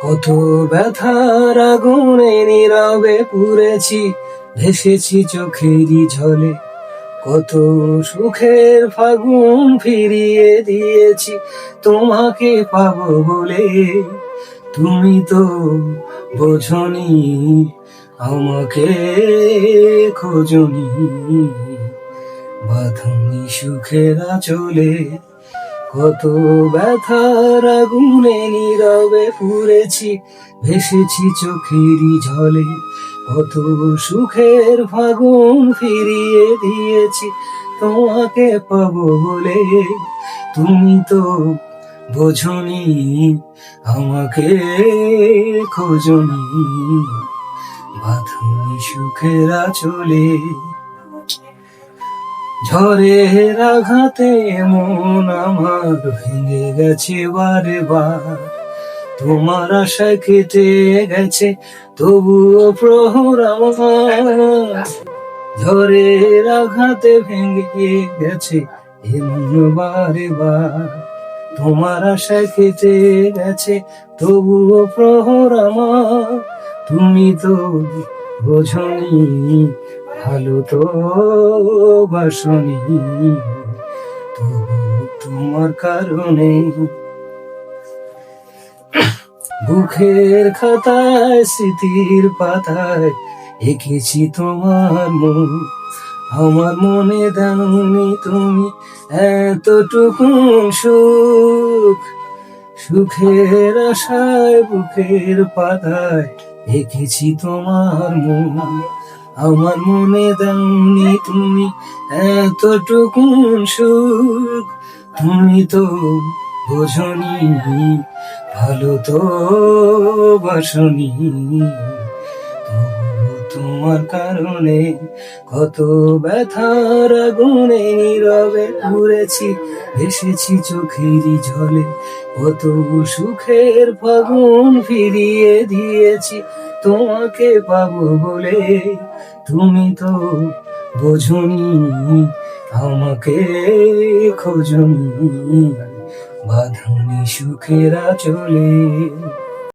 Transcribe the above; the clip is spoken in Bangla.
কত ব্যথার আগুনে নীরবে পুড়েছি, ভেসেছি চোখেরই ঝলে। কত সুখের ফাগুন ফিরিয়ে দিয়েছি তোমাকে পাবো বলে। তুমি তো বোঝনি, আমাকে খোঁজনি, বাঁধনি সুখের আঁচলে। কত ব্যথার আগুনে নীরবে পুড়েছি, ভেসেছি চোখেরই ঝলে। কত সুখের ফাগুন ফিরিয়ে দিয়েছি তোমাকে পাবো বলে। তুমি তো বোঝনি, আমাকে খোঁজনি, বাঁধনি সুখের আঁচলে। ঝড়ের আঘাতে মন আমার ভেঙে গেছে বারে বার। তোমার আশায় কেটে গেছে তবুও প্রহর আমার। ঝড়ের আঘাতে ভেঙে গেছে এমন বারে বার। তোমার আশায় কেটে গেছে তবুও প্রহর আমার। তুমি তো বোঝনি, ভালো তো বাসনি, তবু তোমার কারণে বুকের খাতায় স্মৃতির পাতায় এঁকেছি তোমার মুখ। আমার মনে দাওনি তুমি এতটুকু সুখ। সুখের আশায় বুকের পাতায় এঁকেছি তোমার মুখ। আমার মনে দাওনি তুমি এতটুকু সুখ। তুমি তো বোঝনি, ভালো তো বাসনি, তবু তোমার কারণে কত ব্যথার আগুনে নীরবে পুড়েছি, ভেসেছি চোখেরই ঝলে। কত সুখের ফাগুন ফিরিয়ে দিয়েছি তোমাকে পাবো বলে। তুমি তো বোঝনি, আমাকে খোঁজনি, বাঁধনি সুখের আঁচলে।